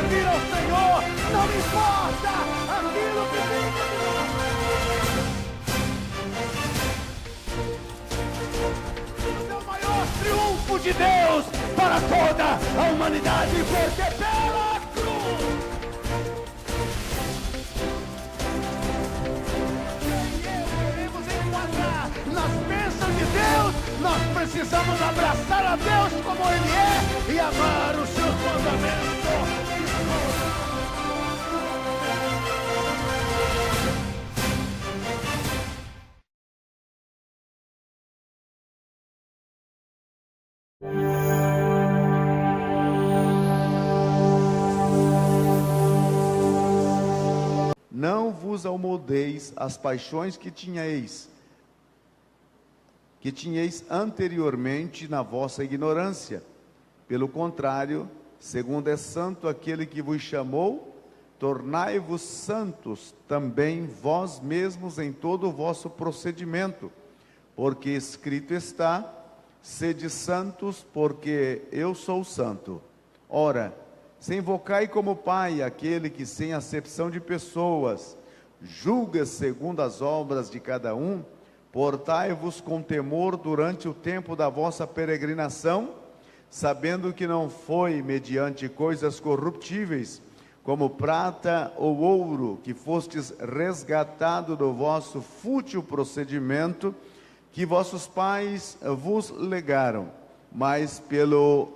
servir ao Senhor, não importa aquilo que venha de nós. É o maior triunfo de Deus para toda a humanidade, porque pela cruz queremos enquadrar nas bênçãos de Deus. Nós precisamos abraçar a Deus como Ele é e amar os seus mandamentos. Não vos amoldeis às paixões que tinhais anteriormente na vossa ignorância. Pelo contrário, segundo é santo aquele que vos chamou, tornai-vos santos também vós mesmos em todo o vosso procedimento, porque escrito está: sede santos, porque eu sou santo. Ora, se invocai como Pai aquele que, sem acepção de pessoas, julga segundo as obras de cada um, portai-vos com temor durante o tempo da vossa peregrinação, sabendo que não foi mediante coisas corruptíveis, como prata ou ouro, que fostes resgatado do vosso fútil procedimento, que vossos pais vos legaram, mas pelo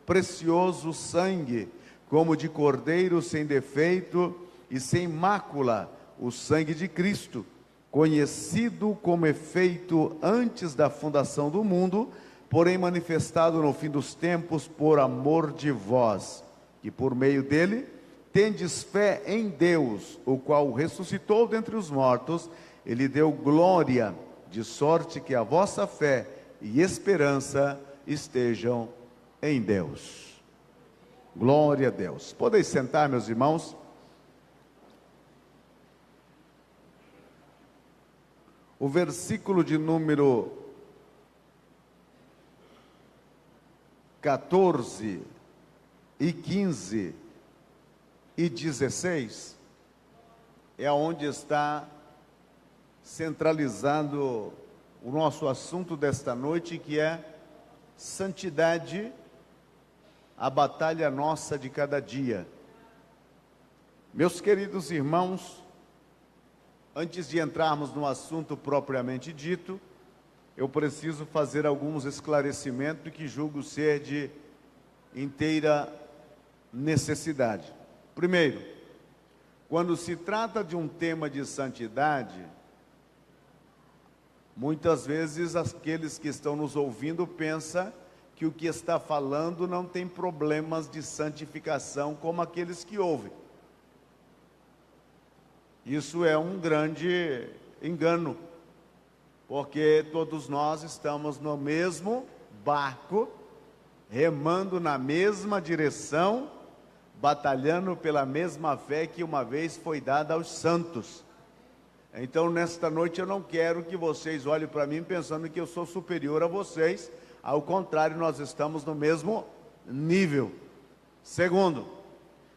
precioso sangue, como de cordeiro sem defeito e sem mácula, o sangue de Cristo, conhecido como efeito antes da fundação do mundo, porém manifestado no fim dos tempos por amor de vós, que por meio dele tendes fé em Deus, o qual o ressuscitou dentre os mortos, e lhe deu glória, de sorte que a vossa fé e esperança estejam em Deus. Glória a Deus. Podeis sentar, meus irmãos. O versículo de número 14 e 15 e 16 é onde está centralizado o nosso assunto desta noite, que é santidade, a batalha nossa de cada dia. Meus queridos irmãos, antes de entrarmos no assunto propriamente dito, eu preciso fazer alguns esclarecimentos que julgo ser de inteira necessidade. Primeiro, quando se trata de um tema de santidade, muitas vezes aqueles que estão nos ouvindo pensam que o que está falando não tem problemas de santificação como aqueles que ouvem. Isso é um grande engano, porque todos nós estamos no mesmo barco, remando na mesma direção, batalhando pela mesma fé que uma vez foi dada aos santos. Então, nesta noite, eu não quero que vocês olhem para mim pensando que eu sou superior a vocês. Ao contrário, nós estamos no mesmo nível. Segundo,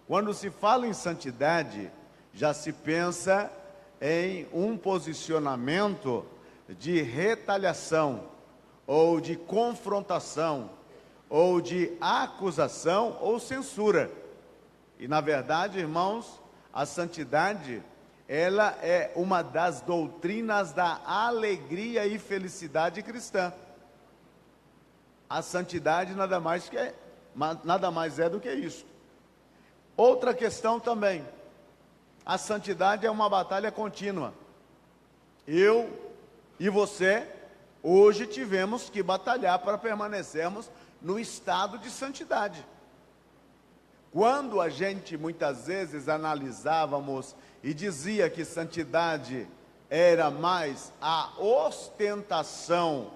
quando se fala em santidade, já se pensa em um posicionamento de retaliação, ou de confrontação, ou de acusação ou censura. E na verdade, irmãos, a santidade, ela é uma das doutrinas da alegria e felicidade cristã. A santidade nada mais é do que isso. Outra questão também, a santidade é uma batalha contínua. Eu e você, hoje tivemos que batalhar para permanecermos no estado de santidade. Quando a gente muitas vezes analisávamos e dizia que santidade era mais a ostentação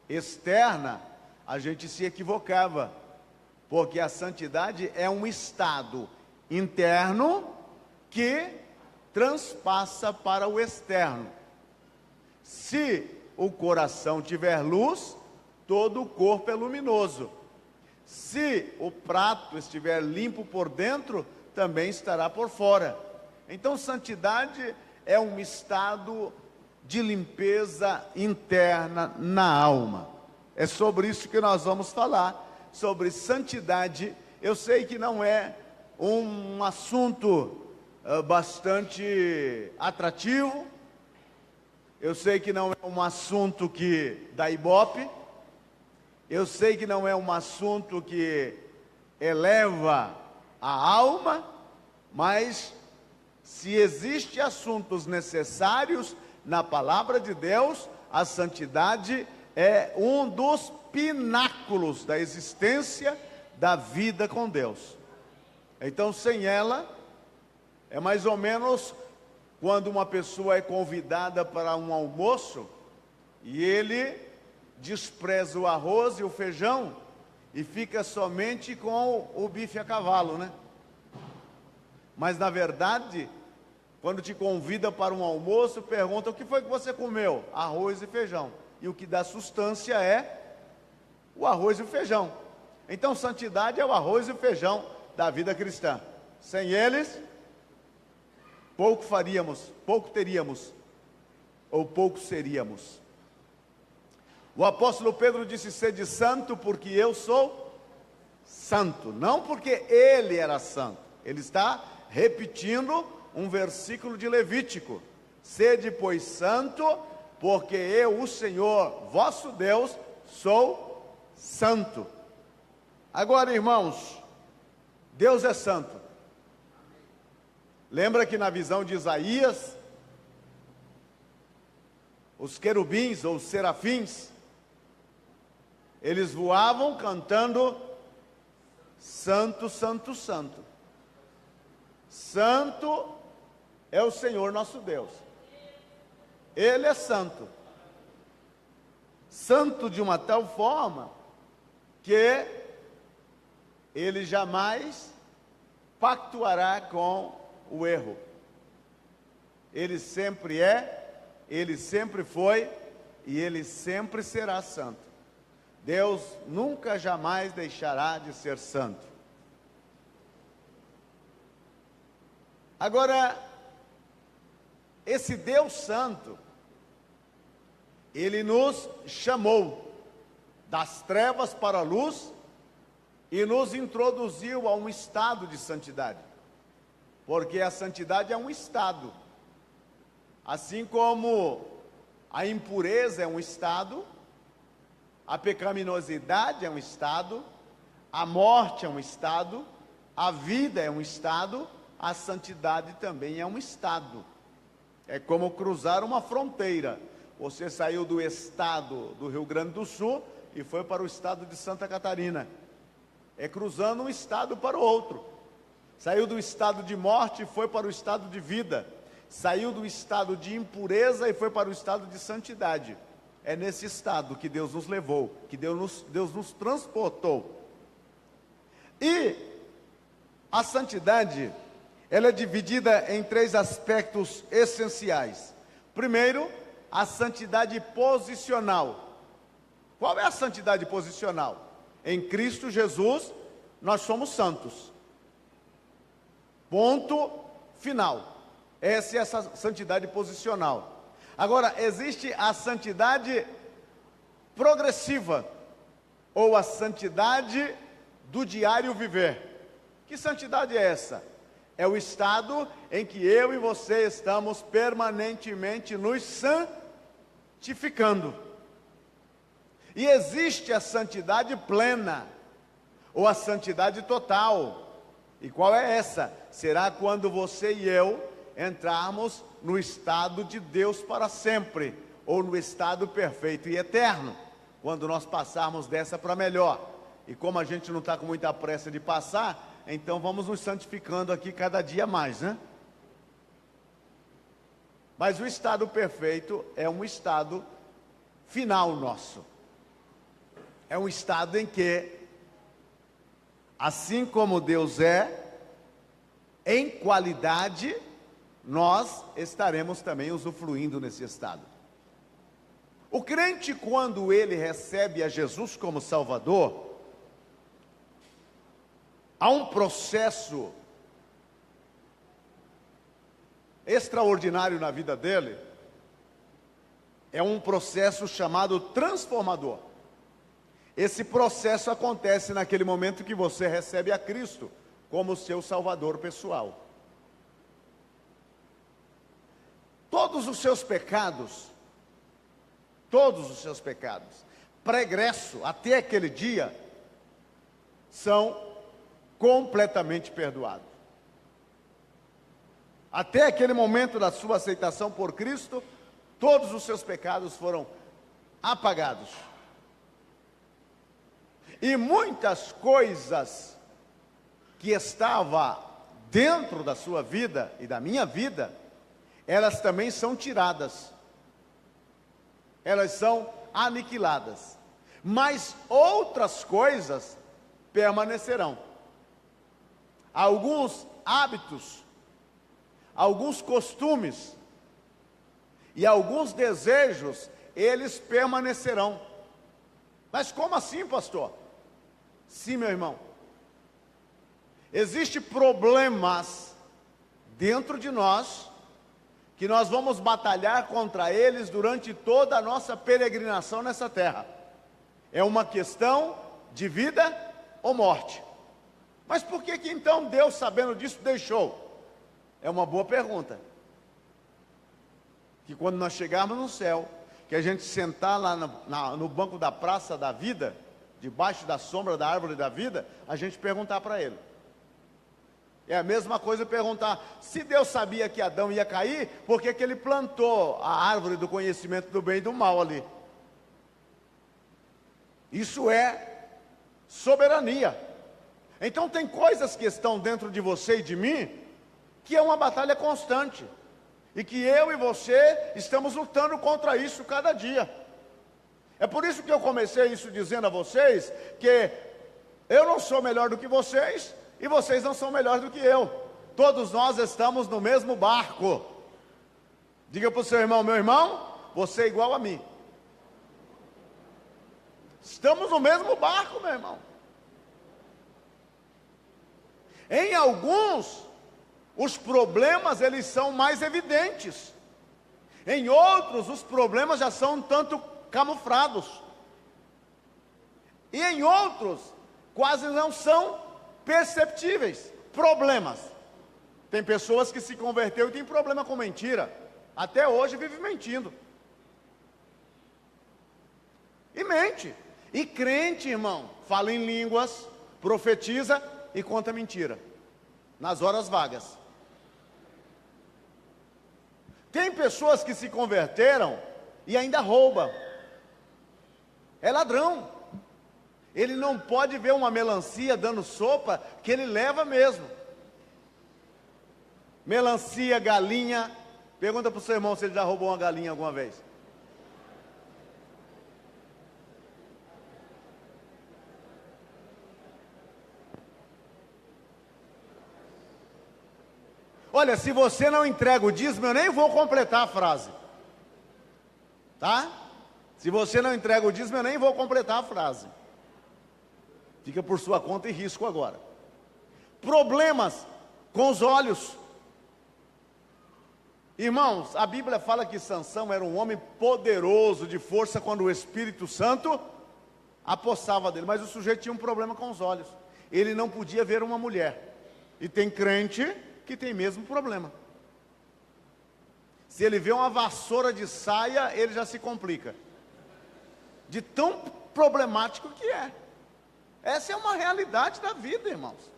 externa, a gente se equivocava, porque a santidade é um estado interno que transpassa para o externo. Se o coração tiver luz, todo o corpo é luminoso. Se o prato estiver limpo por dentro, também estará por fora. Então, santidade é um estado de limpeza interna na alma. É sobre isso que nós vamos falar, sobre santidade. Eu sei que não é um assunto bastante atrativo, eu sei que não é um assunto que dá ibope, eu sei que não é um assunto que eleva a alma, mas se existem assuntos necessários na palavra de Deus, a santidade é um dos pináculos da existência da vida com Deus. Então, sem ela, é mais ou menos quando uma pessoa é convidada para um almoço e ele despreza o arroz e o feijão e fica somente com o bife a cavalo, né? Mas na verdade, quando te convida para um almoço, pergunta: o que foi que você comeu? Arroz e feijão. E o que dá sustância é o arroz e o feijão. Então, santidade é o arroz e o feijão da vida cristã. Sem eles, pouco faríamos, pouco teríamos, ou pouco seríamos. O apóstolo Pedro disse: sede santo, porque eu sou santo. Não porque ele era santo. Ele está repetindo um versículo de Levítico: sede, pois, santo, porque eu, o Senhor, vosso Deus, sou santo. Agora, irmãos, Deus é santo. Lembra que na visão de Isaías, os querubins ou os serafins, eles voavam cantando: santo, santo, santo. Santo é o Senhor nosso Deus. Ele é santo. Santo de uma tal forma que ele jamais pactuará com o erro. Ele sempre é, ele sempre foi e ele sempre será santo. Deus nunca jamais deixará de ser santo. Agora, esse Deus santo, ele nos chamou das trevas para a luz e nos introduziu a um estado de santidade. Porque a santidade é um estado. Assim como a impureza é um estado, a pecaminosidade é um estado, a morte é um estado, a vida é um estado, a santidade também é um estado. É como cruzar uma fronteira. Você saiu do estado do Rio Grande do Sul e foi para o estado de Santa Catarina. É cruzando um estado para o outro. Saiu do estado de morte e foi para o estado de vida. Saiu do estado de impureza e foi para o estado de santidade. É nesse estado que Deus nos levou, que Deus nos transportou. E a santidade, ela é dividida em 3 aspectos essenciais. Primeiro, a santidade posicional. Qual é a santidade posicional? Em Cristo Jesus, nós somos santos. Ponto final. Essa é a santidade posicional. Agora, existe a santidade progressiva, ou a santidade do diário viver. Que santidade é essa? É o estado em que eu e você estamos permanentemente nos santificando. E existe a santidade plena, ou a santidade total. E qual é essa? Será quando você e eu entrarmos no estado de Deus para sempre, ou no estado perfeito e eterno, quando nós passarmos dessa para melhor. E como a gente não está com muita pressa de passar, então vamos nos santificando aqui cada dia mais, né? Mas o estado perfeito é um estado final nosso. É um estado em que, assim como Deus é, em qualidade, nós estaremos também usufruindo nesse estado. O crente, quando ele recebe a Jesus como Salvador, há um processo extraordinário na vida dele é um processo chamado transformador. Esse processo acontece naquele momento que você recebe a Cristo como seu Salvador pessoal. Todos os seus pecados, pregresso até aquele dia, são completamente perdoados. Até aquele momento da sua aceitação por Cristo, todos os seus pecados foram apagados. E muitas coisas que estavam dentro da sua vida e da minha vida, elas também são tiradas. Elas são aniquiladas. Mas outras coisas permanecerão. Alguns hábitos, alguns costumes e alguns desejos, eles permanecerão. Mas como assim, pastor? Sim, meu irmão. Existem problemas dentro de nós, que nós vamos batalhar contra eles durante toda a nossa peregrinação nessa terra. É uma questão de vida ou morte. Mas por que então Deus, sabendo disso, deixou? É uma boa pergunta. Que quando nós chegarmos no céu, que a gente sentar lá no banco da praça da vida, debaixo da sombra da árvore da vida, a gente perguntar para Ele. É a mesma coisa perguntar, se Deus sabia que Adão ia cair, por que Ele plantou a árvore do conhecimento do bem e do mal ali? Isso é soberania. Então tem coisas que estão dentro de você e de mim, que é uma batalha constante, e que eu e você estamos lutando contra isso cada dia. É por isso que eu comecei isso dizendo a vocês, que eu não sou melhor do que vocês, e vocês não são melhores do que eu. Todos nós estamos no mesmo barco. Diga para o seu irmão, meu irmão, você é igual a mim. Estamos no mesmo barco, meu irmão. Em alguns, os problemas eles são mais evidentes. Em outros, os problemas já são um tanto camuflados. E em outros, quase não são perceptíveis. Problemas. Tem pessoas que se converteu e tem problema com mentira. Até hoje vive mentindo. E mente. E crente, irmão, fala em línguas, profetiza e conta mentira. Nas horas vagas. Tem pessoas que se converteram e ainda rouba. É ladrão. Ele não pode ver uma melancia dando sopa, que ele leva mesmo. Melancia, galinha. Pergunta para o seu irmão se ele já roubou uma galinha alguma vez. Olha, se você não entrega o dízimo, eu nem vou completar a frase. Tá? Se você não entrega o dízimo, eu nem vou completar a frase. Fica por sua conta e risco agora. Problemas com os olhos. Irmãos, a Bíblia fala que Sansão era um homem poderoso de força quando o Espírito Santo apossava dele. Mas o sujeito tinha um problema com os olhos. Ele não podia ver uma mulher. E tem crente que tem mesmo problema. Se ele vê uma vassoura de saia, ele já se complica. De tão problemático que é. Essa é uma realidade da vida, irmãos.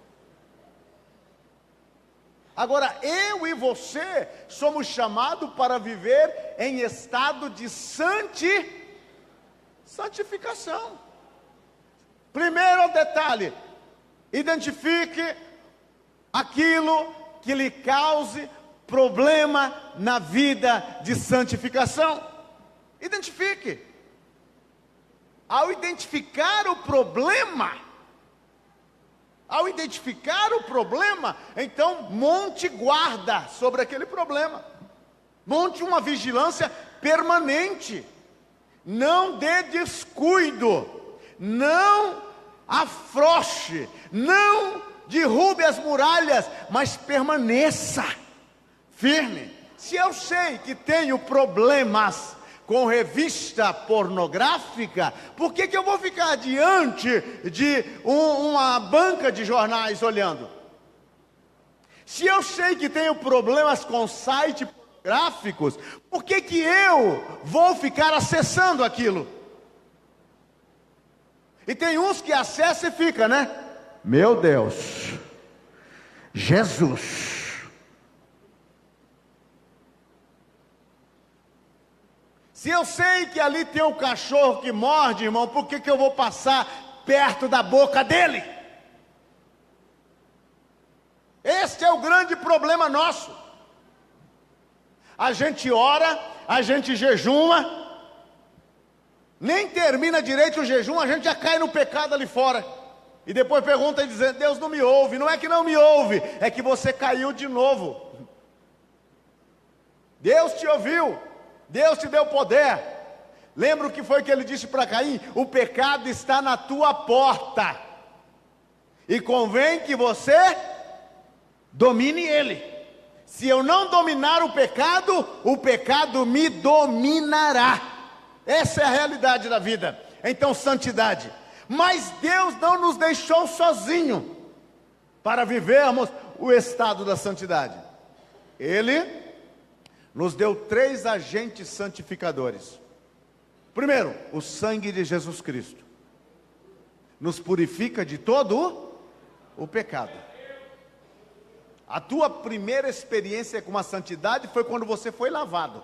Agora, eu e você somos chamados para viver em estado de santificação. Primeiro detalhe, identifique aquilo que lhe cause problema na vida de santificação. Identifique. Ao identificar o problema, então monte guarda sobre aquele problema. Monte uma vigilância permanente. Não dê descuido. Não afrouxe. Não derrube as muralhas, mas permaneça firme. Se eu sei que tenho problemas com revista pornográfica, por que eu vou ficar diante de uma banca de jornais olhando? Se eu sei que tenho problemas com sites pornográficos, por que eu vou ficar acessando aquilo? E tem uns que acessam e fica, né? Meu Deus, Jesus. Se eu sei que ali tem um cachorro que morde, irmão, por que eu vou passar perto da boca dele? Este é o grande problema nosso. A gente ora, a gente jejuma, nem termina direito o jejum, a gente já cai no pecado ali fora. E depois pergunta e diz: Deus não me ouve. Não é que não me ouve, é que você caiu de novo. Deus te ouviu, Deus te deu poder. Lembra o que foi que ele disse para Caim? O pecado está na tua porta, e convém que você domine ele. Se eu não dominar o pecado me dominará. Essa é a realidade da vida. Então, santidade. Mas Deus não nos deixou sozinho para vivermos o estado da santidade. Ele nos deu 3 agentes santificadores. Primeiro, o sangue de Jesus Cristo nos purifica de todo o pecado. A tua primeira experiência com a santidade foi quando você foi lavado.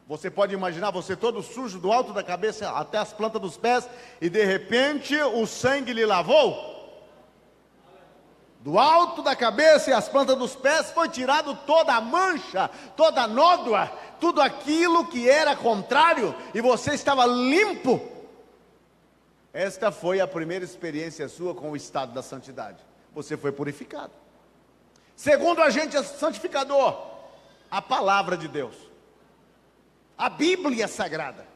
Você pode imaginar você todo sujo, do alto da cabeça até as plantas dos pés, e de repente o sangue lhe lavou. Do alto da cabeça e as plantas dos pés foi tirado toda a mancha, toda a nódoa, tudo aquilo que era contrário, e você estava limpo. Esta foi a primeira experiência sua com o estado da santidade. Você foi purificado. Segundo agente santificador, a palavra de Deus, a Bíblia Sagrada.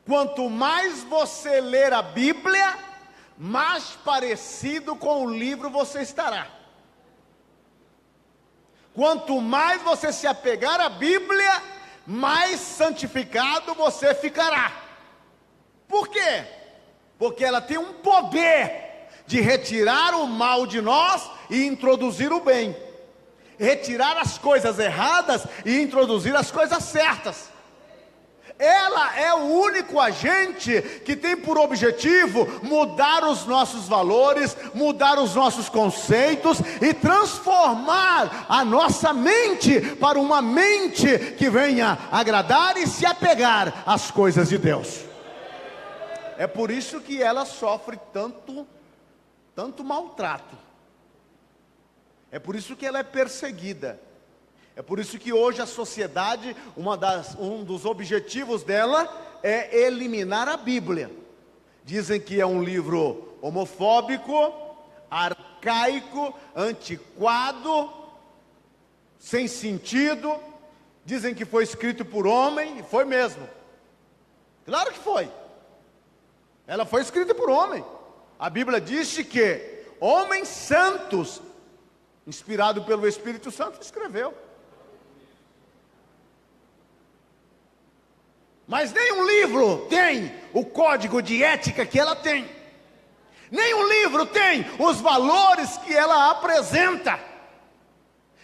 Quanto mais você ler a Bíblia, mais parecido com o livro você estará. Quanto mais você se apegar à Bíblia, mais santificado você ficará. Por quê? Porque ela tem um poder de retirar o mal de nós e introduzir o bem. Retirar as coisas erradas e introduzir as coisas certas. Ela é o único agente que tem por objetivo mudar os nossos valores, mudar os nossos conceitos e transformar a nossa mente para uma mente que venha agradar e se apegar às coisas de Deus. É por isso que ela sofre tanto maltrato. É por isso que ela é perseguida. É por isso que hoje a sociedade, um dos objetivos dela é eliminar a Bíblia. Dizem que é um livro homofóbico, arcaico, antiquado, sem sentido. Dizem que foi escrito por homem, e foi mesmo. Claro que foi. Ela foi escrita por homem. A Bíblia diz que homens santos, inspirado pelo Espírito Santo, escreveu. Mas nenhum livro tem o código de ética que ela tem. Nenhum livro tem os valores que ela apresenta.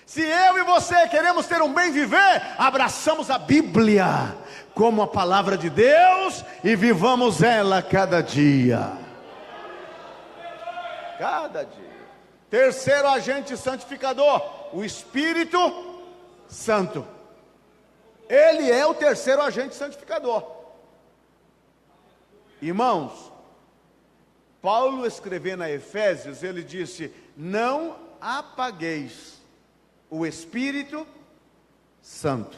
Se eu e você queremos ter um bem viver, abraçamos a Bíblia como a palavra de Deus e vivamos ela cada dia. Cada dia. Terceiro agente santificador, o Espírito Santo. Ele é o terceiro agente santificador. Irmãos, Paulo escrevendo a Efésios, ele disse: não apagueis o Espírito Santo.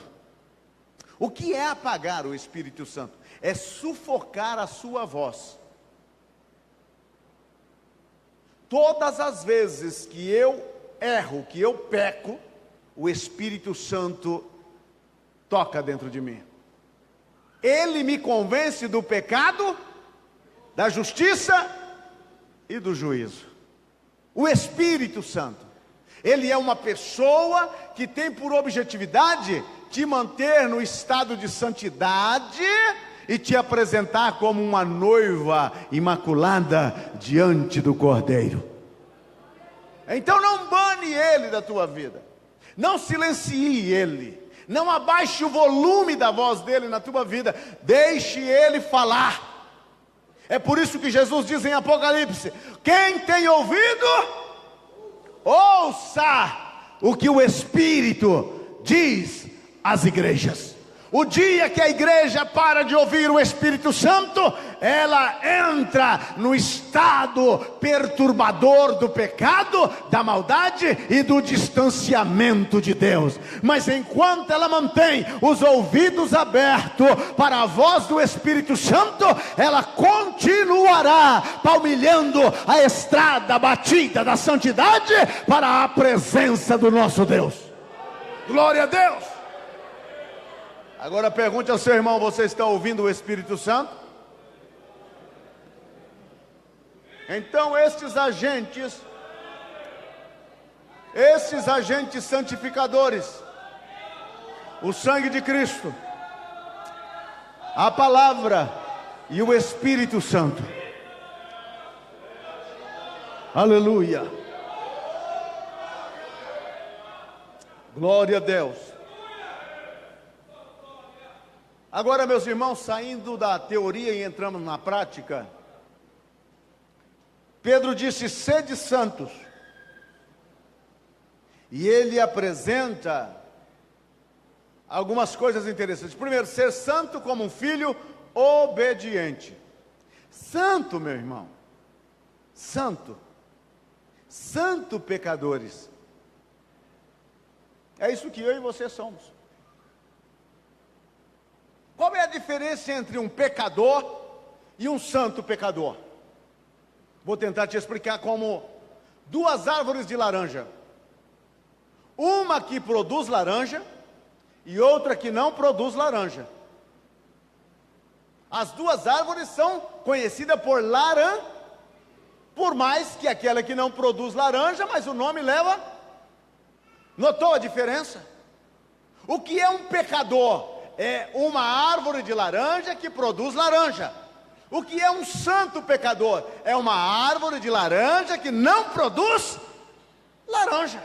O que é apagar o Espírito Santo? É sufocar a sua voz. Todas as vezes que eu erro, que eu peco, o Espírito Santo toca dentro de mim. Ele me convence do pecado, da justiça e do juízo. O Espírito Santo. Ele é uma pessoa que tem por objetividade te manter no estado de santidade e te apresentar como uma noiva imaculada diante do Cordeiro. Então não bane ele da tua vida, não silencie ele, não abaixe o volume da voz dele na tua vida, deixe ele falar. É por isso que Jesus diz em Apocalipse: quem tem ouvido, ouça o que o Espírito diz às igrejas. O dia que a igreja para de ouvir o Espírito Santo, ela entra no estado perturbador do pecado, da maldade e do distanciamento de Deus. Mas enquanto ela mantém os ouvidos abertos para a voz do Espírito Santo, ela continuará palmilhando a estrada batida da santidade para a presença do nosso Deus. Glória a Deus! Agora pergunte ao seu irmão: você está ouvindo o Espírito Santo? Então estes agentes santificadores, o sangue de Cristo, a palavra e o Espírito Santo, aleluia, glória a Deus. Agora, meus irmãos, saindo da teoria e entrando na prática, Pedro disse: sede santos. E ele apresenta algumas coisas interessantes. Primeiro, ser santo como um filho obediente. Santo, meu irmão, santo, santo pecadores. É isso que eu e você somos. Qual é a diferença entre um pecador e um santo pecador? Vou tentar te explicar como duas árvores de laranja. Uma que produz laranja e outra que não produz laranja. As duas árvores são conhecidas por laranja, por mais que aquela que não produz laranja, mas o nome leva. Notou a diferença? O que é um pecador? É uma árvore de laranja que produz laranja. O que é um santo pecador? É uma árvore de laranja que não produz laranja.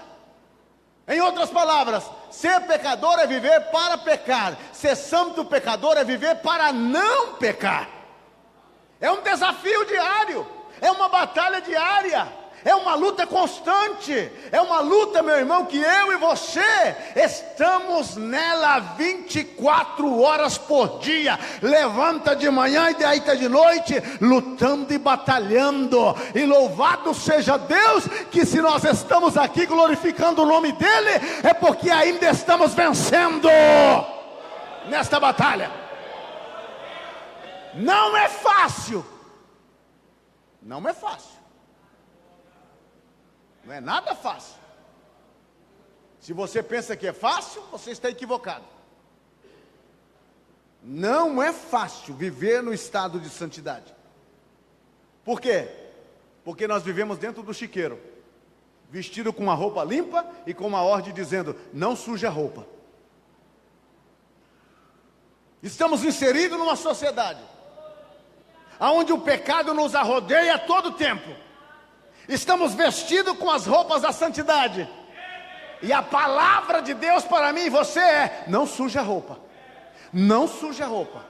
Em outras palavras, ser pecador é viver para pecar. Ser santo pecador é viver para não pecar. É um desafio diário, é uma batalha diária, é uma luta constante, é uma luta, meu irmão, que eu e você estamos nela 24 horas por dia. Levanta de manhã e deita de noite, lutando e batalhando. E louvado seja Deus, que se nós estamos aqui glorificando o nome dEle, é porque ainda estamos vencendo nesta batalha. Não é fácil, não é fácil. Não é nada fácil. Se você pensa que é fácil, você está equivocado. Não é fácil viver no estado de santidade. Por quê? Porque nós vivemos dentro do chiqueiro, vestido com uma roupa limpa e com uma ordem dizendo: não suje a roupa. Estamos inseridos numa sociedade onde o pecado nos arrodeia a todo tempo. Estamos vestidos com as roupas da santidade. E a palavra de Deus para mim e você é: não suje a roupa. Não suje a roupa.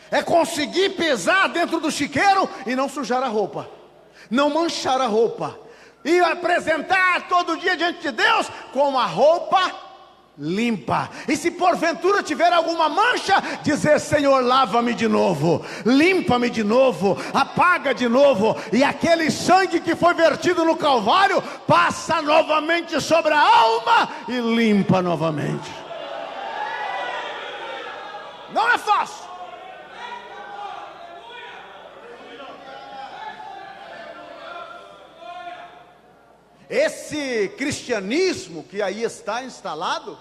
É conseguir pesar dentro do chiqueiro e não sujar a roupa. Não manchar a roupa. E apresentar todo dia diante de Deus com a roupa limpa. E se porventura tiver alguma mancha, dizer: Senhor, lava-me de novo, limpa-me de novo, apaga de novo. E aquele sangue que foi vertido no Calvário passa novamente sobre a alma e limpa novamente. Não é fácil. Esse cristianismo que aí está instalado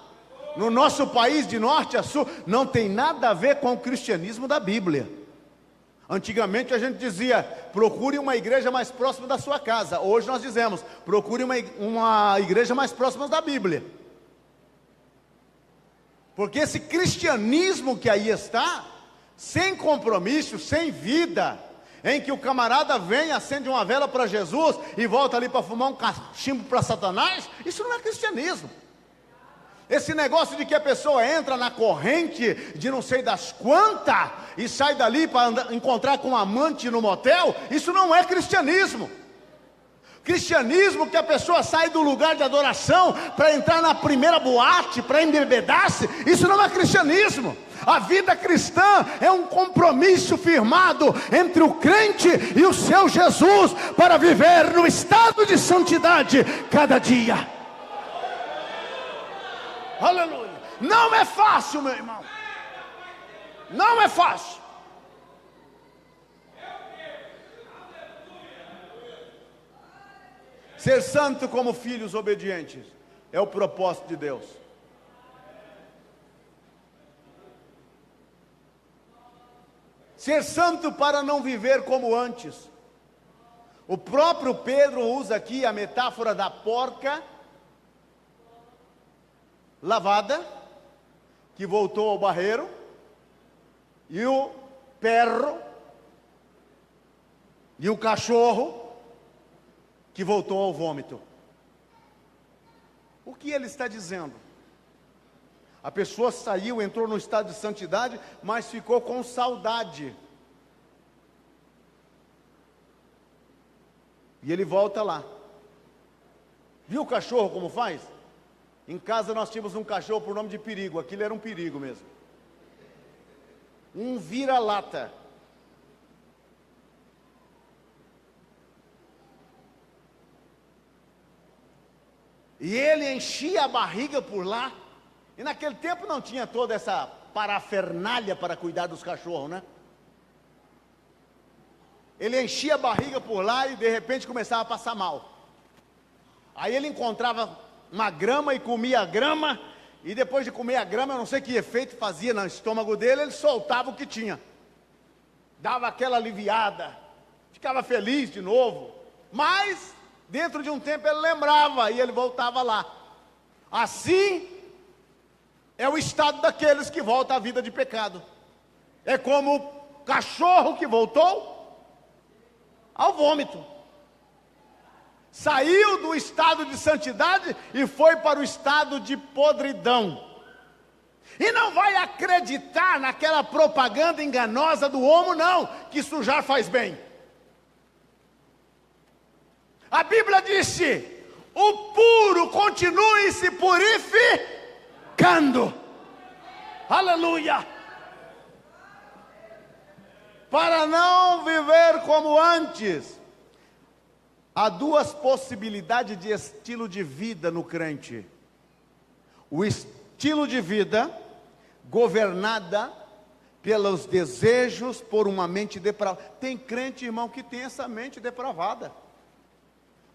no nosso país de norte a sul não tem nada a ver com o cristianismo da Bíblia. Antigamente a gente dizia, procure uma igreja mais próxima da sua casa. Hoje nós dizemos, procure uma igreja mais próxima da Bíblia. Porque esse cristianismo que aí está, sem compromisso, sem vida, em que o camarada vem, acende uma vela para Jesus e volta ali para fumar um cachimbo para Satanás, isso não é cristianismo. Esse negócio de que a pessoa entra na corrente de não sei das quantas e sai dali para encontrar com um amante no motel, isso não é cristianismo. Cristianismo que a pessoa sai do lugar de adoração para entrar na primeira boate, para embebedar-se, isso não é cristianismo. A vida cristã é um compromisso firmado entre o crente e o seu Jesus para viver no estado de santidade cada dia. Aleluia. Não é fácil, meu irmão. Não é fácil. Ser santo como filhos obedientes é o propósito de Deus. Ser santo para não viver como antes. O próprio Pedro usa aqui a metáfora da porca lavada, que voltou ao barreiro, e o perro, e o cachorro, que voltou ao vômito. O que ele está dizendo? A pessoa saiu, entrou no estado de santidade, mas ficou com saudade. E ele volta lá. Viu o cachorro como faz? Em casa nós tínhamos um cachorro por nome de Perigo. Aquilo era um perigo mesmo. Um vira-lata. E ele enchia a barriga por lá. E naquele tempo não tinha toda essa parafernália para cuidar dos cachorros, né? Ele enchia a barriga por lá e de repente começava a passar mal. Aí ele encontrava uma grama e comia a grama, e depois de comer a grama, eu não sei que efeito fazia no estômago dele, ele soltava o que tinha. Dava aquela aliviada, ficava feliz de novo, mas dentro de um tempo ele lembrava e ele voltava lá. Assim é o estado daqueles que voltam à vida de pecado. É como o cachorro que voltou ao vômito. Saiu do estado de santidade e foi para o estado de podridão. E não vai acreditar naquela propaganda enganosa do homo, não, que sujar faz bem. A Bíblia disse: o puro continue se purificando. Aleluia! Para não viver como antes. Há duas possibilidades de estilo de vida no crente. O estilo de vida governada pelos desejos por uma mente depravada. Tem crente, irmão, que tem essa mente depravada.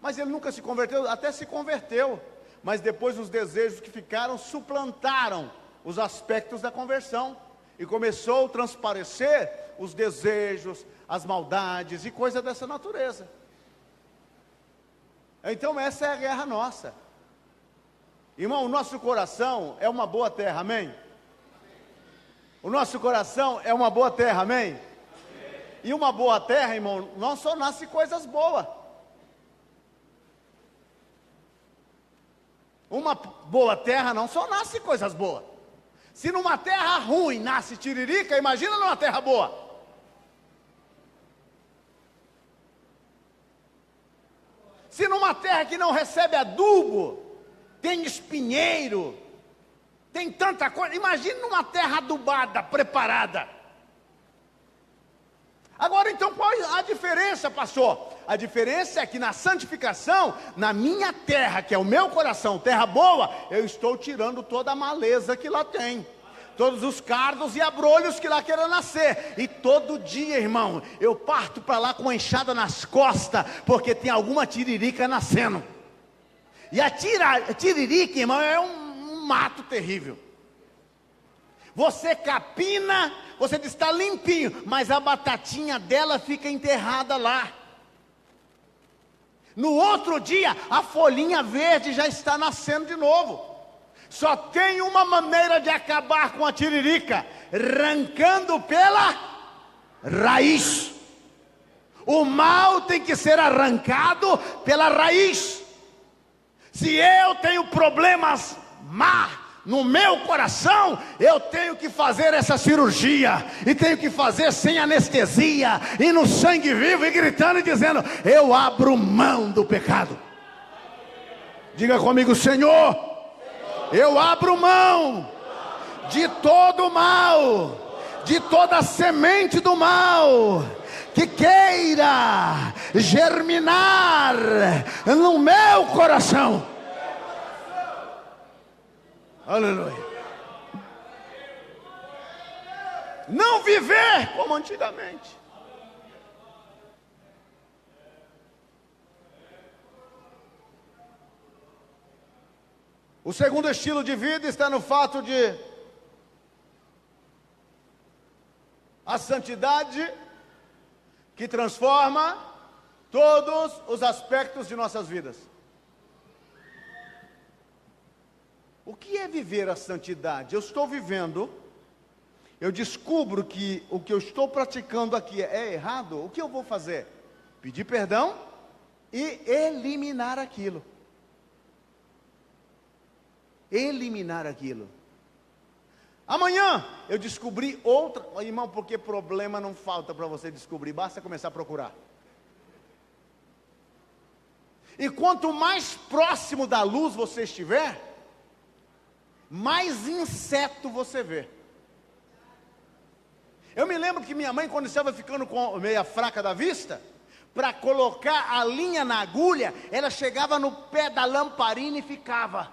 Mas ele nunca se converteu, até se converteu. Mas depois os desejos que ficaram suplantaram os aspectos da conversão. E começou a transparecer os desejos, as maldades e coisas dessa natureza. Então essa é a guerra nossa. Irmão, o nosso coração é uma boa terra, amém? O nosso coração é uma boa terra, amém? E uma boa terra, irmão, não só nasce coisas boas. Uma boa terra não só nasce coisas boas. Se numa terra ruim nasce tiririca, imagina numa terra boa. Se numa terra que não recebe adubo, tem espinheiro, tem tanta coisa, imagine numa terra adubada, preparada. Agora então qual é a diferença, pastor? A diferença é que na santificação, na minha terra, que é o meu coração, terra boa, eu estou tirando toda a maleza que lá tem. Todos os cardos e abrolhos que lá queiram nascer. E todo dia, irmão, eu parto para lá com uma enxada nas costas, porque tem alguma tiririca nascendo. E a tiririca, irmão, é um mato terrível. Você capina, você diz está limpinho, mas a batatinha dela fica enterrada lá. No outro dia, a folhinha verde já está nascendo de novo. Só tem uma maneira de acabar com a tiririca: arrancando pela raiz. O mal tem que ser arrancado pela raiz. Se eu tenho problemas no meu coração, eu tenho que fazer essa cirurgia, e tenho que fazer sem anestesia, e no sangue vivo, e gritando e dizendo: eu abro mão do pecado. Diga comigo: Senhor, eu abro mão de todo o mal, de toda a semente do mal que queira germinar no meu coração. Aleluia. Não viver como antigamente. O segundo estilo de vida está no fato de a santidade que transforma todos os aspectos de nossas vidas. O que é viver a santidade? Eu estou vivendo, eu descubro que o que eu estou praticando aqui é errado. O que eu vou fazer? Pedir perdão e eliminar aquilo. Eliminar aquilo. Amanhã eu descobri outra, irmão, porque problema não falta para você descobrir, basta começar a procurar. E quanto mais próximo da luz você estiver, mais inseto você vê. Eu me lembro que minha mãe, quando estava ficando com meia fraca da vista, para colocar a linha na agulha, ela chegava no pé da lamparina e ficava,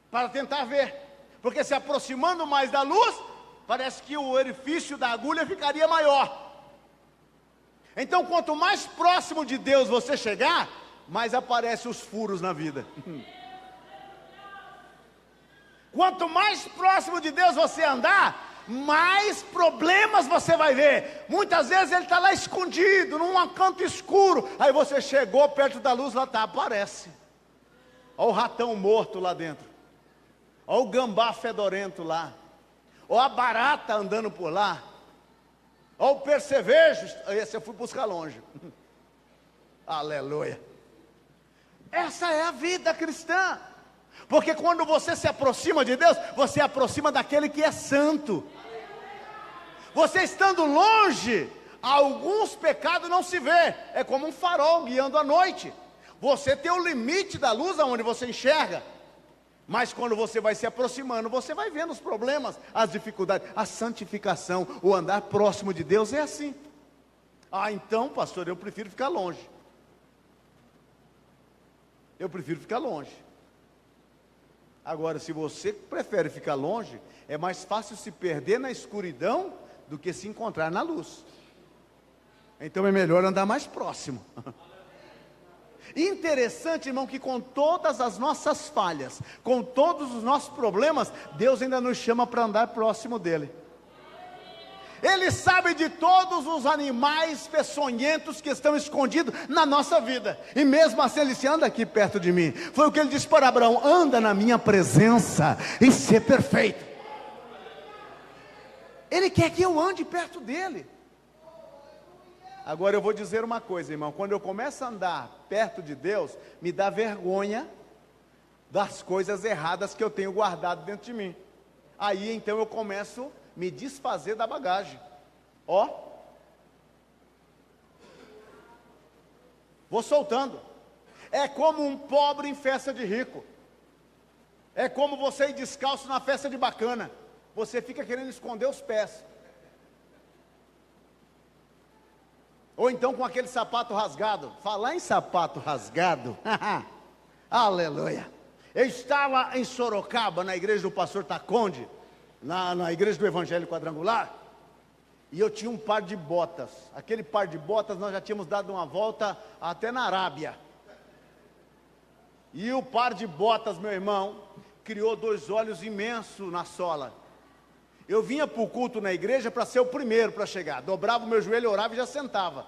para tentar ver, porque se aproximando mais da luz, parece que o orifício da agulha ficaria maior. Então, quanto mais próximo de Deus você chegar, mais aparecem os furos na vida. Quanto mais próximo de Deus você andar, mais problemas você vai ver. Muitas vezes ele está lá escondido, num canto escuro. Aí você chegou perto da luz, lá está, aparece. Olha o ratão morto lá dentro. Olha o gambá fedorento lá. Olha a barata andando por lá. Olha o percevejo. Esse eu fui buscar longe. Aleluia. Essa é a vida cristã. Porque quando você se aproxima de Deus, você aproxima daquele que é santo. Você estando longe, alguns pecados não se vê. É como um farol guiando à noite. Você tem o limite da luz aonde você enxerga. Mas quando você vai se aproximando, você vai vendo os problemas, as dificuldades. A santificação, o andar próximo de Deus é assim. Ah, então, pastor, eu prefiro ficar longe. Eu prefiro ficar longe. Agora, se você prefere ficar longe, é mais fácil se perder na escuridão do que se encontrar na luz. Então é melhor andar mais próximo. Interessante, irmão, que com todas as nossas falhas, com todos os nossos problemas, Deus ainda nos chama para andar próximo dele. Ele sabe de todos os animais peçonhentos que estão escondidos na nossa vida. E mesmo assim ele disse: anda aqui perto de mim. Foi o que ele disse para Abraão: anda na minha presença e ser perfeito. Ele quer que eu ande perto dele. Agora eu vou dizer uma coisa, irmão. Quando eu começo a andar perto de Deus, me dá vergonha das coisas erradas que eu tenho guardado dentro de mim. Aí então eu começo a me desfazer da bagagem. Ó, vou soltando. É como um pobre em festa de rico. É como você ir descalço na festa de bacana. Você fica querendo esconder os pés. Ou então com aquele sapato rasgado. Falar em sapato rasgado, aleluia. Eu estava em Sorocaba, na igreja do pastor Taconde, na igreja do Evangelho Quadrangular, e eu tinha um par de botas. Aquele par de botas nós já tínhamos dado uma volta até na Arábia. E o par de botas, meu irmão, criou 2 olhos imensos na sola. Eu vinha para o culto na igreja para ser o primeiro para chegar. Dobrava o meu joelho, orava e já sentava.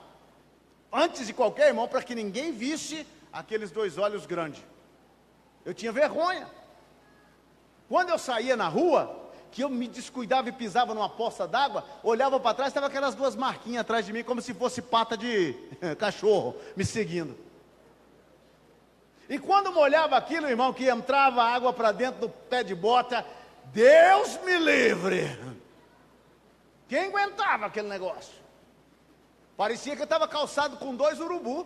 Antes de qualquer irmão, para que ninguém visse aqueles 2 olhos grandes. Eu tinha vergonha. Quando eu saía na rua, que eu me descuidava e pisava numa poça d'água, olhava para trás, estava aquelas 2 marquinhas atrás de mim, como se fosse pata de cachorro, me seguindo. E quando molhava aquilo, irmão, que entrava água para dentro do pé de bota, Deus me livre. Quem aguentava aquele negócio? Parecia que eu estava calçado com 2 urubu.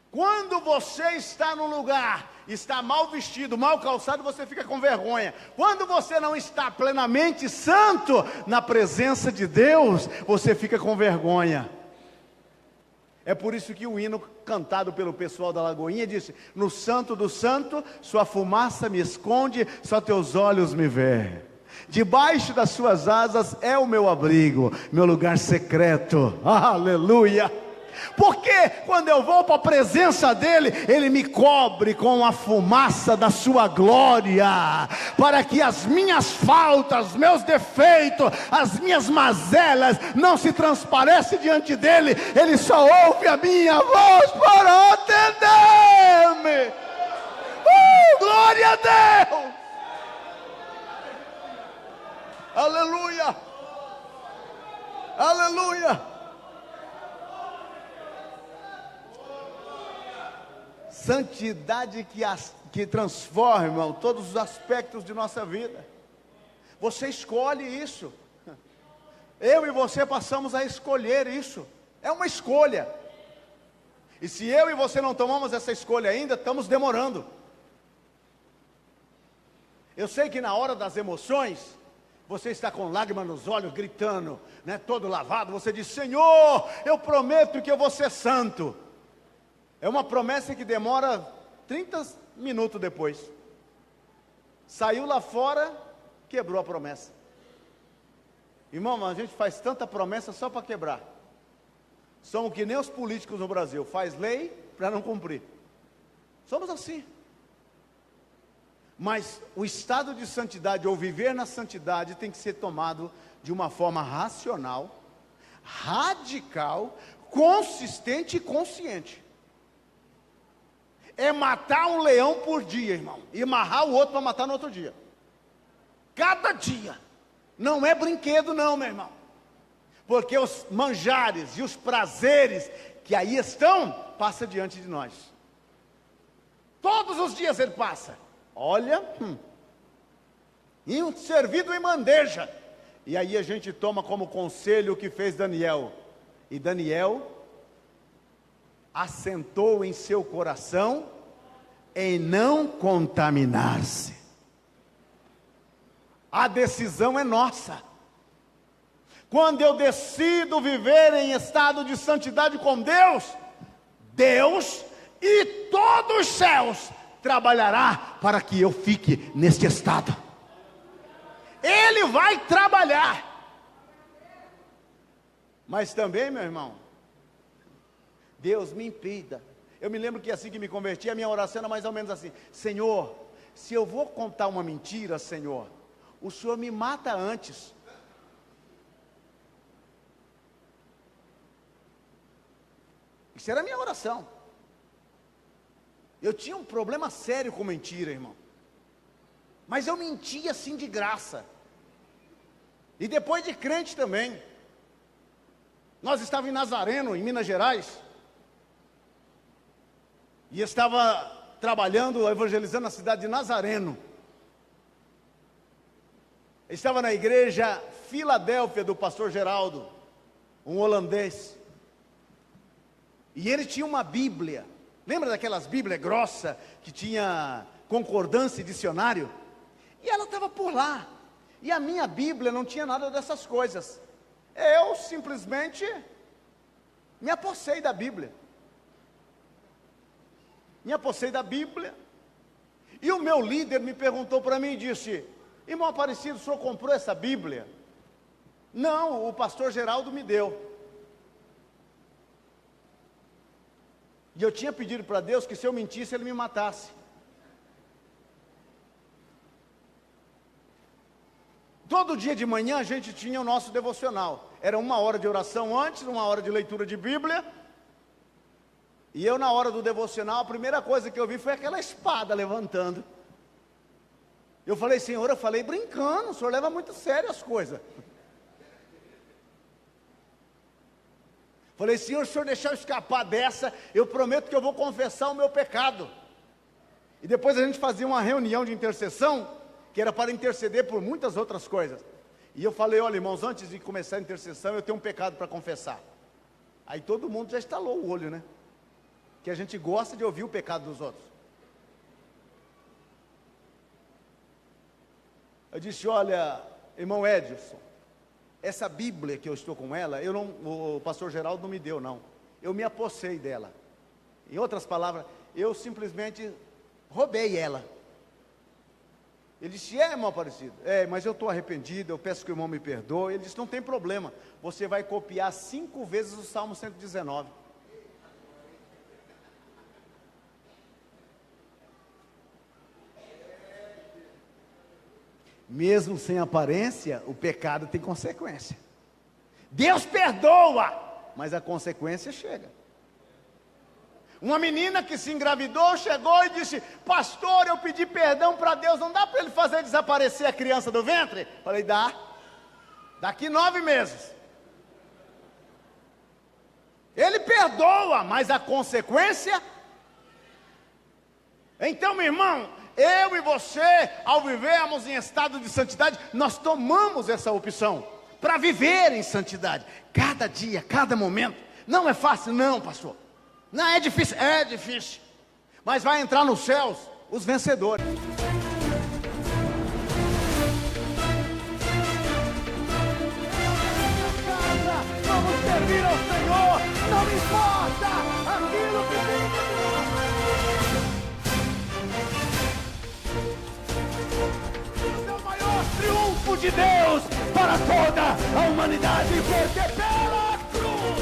Quando você está num lugar, está mal vestido, mal calçado, você fica com vergonha. Quando você não está plenamente santo na presença de Deus, você fica com vergonha. É por isso que o hino cantado pelo pessoal da Lagoinha disse: no santo do santo, sua fumaça me esconde, só teus olhos me vêem. Debaixo das suas asas é o meu abrigo, meu lugar secreto. Aleluia! Porque quando eu vou para a presença dele, ele me cobre com a fumaça da sua glória, para que as minhas faltas, meus defeitos, as minhas mazelas não se transparecem diante dele. Ele só ouve a minha voz para atender-me. Glória a Deus! Aleluia! Aleluia! Santidade que transforma, irmão, todos os aspectos de nossa vida. Você escolhe isso. Eu e você passamos a escolher isso. É uma escolha. E se eu e você não tomamos essa escolha ainda, estamos demorando. Eu sei que na hora das emoções, você está com lágrimas nos olhos, gritando, né, todo lavado, você diz: Senhor, eu prometo que eu vou ser santo. É uma promessa que demora 30 minutos depois. Saiu lá fora, quebrou a promessa. Irmão, a gente faz tanta promessa só para quebrar. Somos que nem os políticos no Brasil, faz lei para não cumprir. Somos assim. Mas o estado de santidade, ou viver na santidade, tem que ser tomado de uma forma racional, radical, consistente e consciente. É matar um leão por dia, irmão, e amarrar o outro para matar no outro dia. Cada dia. Não é brinquedo não, meu irmão. Porque os manjares e os prazeres que aí estão, passa diante de nós. Todos os dias ele passa. Olha, e um servido em bandeja. E aí a gente toma como conselho o que fez Daniel. E Daniel assentou em seu coração em não contaminar-se. A decisão é nossa. Quando eu decido viver em estado de santidade com Deus, Deus e todos os céus trabalhará para que eu fique neste estado. Ele vai trabalhar. Mas também, meu irmão, Deus me impida. Eu me lembro que assim que me converti, a minha oração era mais ou menos assim: Senhor, se eu vou contar uma mentira, Senhor, o Senhor me mata antes. Isso era a minha oração. Eu tinha um problema sério com mentira, irmão. Mas eu mentia assim de graça. E depois de crente também. Nós estávamos em Nazareno, em Minas Gerais. E estava trabalhando, evangelizando na cidade de Nazareno. Estava na igreja Filadélfia do pastor Geraldo, um holandês. E ele tinha uma Bíblia. Lembra daquelas Bíblias grossas que tinha concordância e dicionário? E ela estava por lá. E a minha Bíblia não tinha nada dessas coisas. Eu simplesmente me apossei da Bíblia. Me apossei da Bíblia. E o meu líder me perguntou para mim e disse: irmão Aparecido, o senhor comprou essa Bíblia? Não, o pastor Geraldo me deu. E eu tinha pedido para Deus que se eu mentisse, Ele me matasse. todo dia de manhã a gente tinha o nosso devocional. Era 1 hora de oração antes, 1 hora de leitura de Bíblia. E eu, na hora do devocional, a primeira coisa que eu vi foi aquela espada levantando. Eu falei, Senhor, eu falei brincando, o Senhor leva muito sério as coisas. Falei, Senhor, se o Senhor deixar eu escapar dessa, eu prometo que eu vou confessar o meu pecado. E depois a gente fazia uma reunião de intercessão, que era para interceder por muitas outras coisas. E eu falei, olha irmãos, antes de começar a intercessão, eu tenho um pecado para confessar. Aí todo mundo já estalou o olho, né? Que a gente gosta de ouvir o pecado dos outros. Eu disse, olha, irmão Edson, essa Bíblia que eu estou com ela, o pastor Geraldo não me deu não. Eu me apossei dela. Em outras palavras, eu simplesmente roubei ela. Ele disse, irmão Aparecido, mas eu estou arrependido, eu peço que o irmão me perdoe. Ele disse, não tem problema, você vai copiar 5 vezes o Salmo 119. Mesmo sem aparência, o pecado tem consequência. Deus perdoa, mas a consequência chega. Uma menina que se engravidou, chegou e disse, pastor, eu pedi perdão para Deus, não dá para ele fazer desaparecer a criança do ventre? Falei, dá, daqui 9 meses. Ele perdoa, mas a consequência? Então, meu irmão, eu e você, ao vivermos em estado de santidade, nós tomamos essa opção para viver em santidade, cada dia, cada momento. Não é fácil não, pastor. Não, é difícil, mas vai entrar nos céus os vencedores. Vamos servir ao Senhor, não importa aquilo que tem. Triunfo de Deus para toda a humanidade, porque pela cruz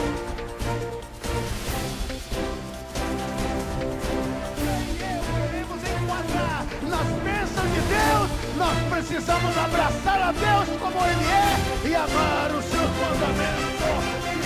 queremos enquadrar nas bênçãos de Deus. Nós precisamos abraçar a Deus como Ele é e amar os seus mandamentos.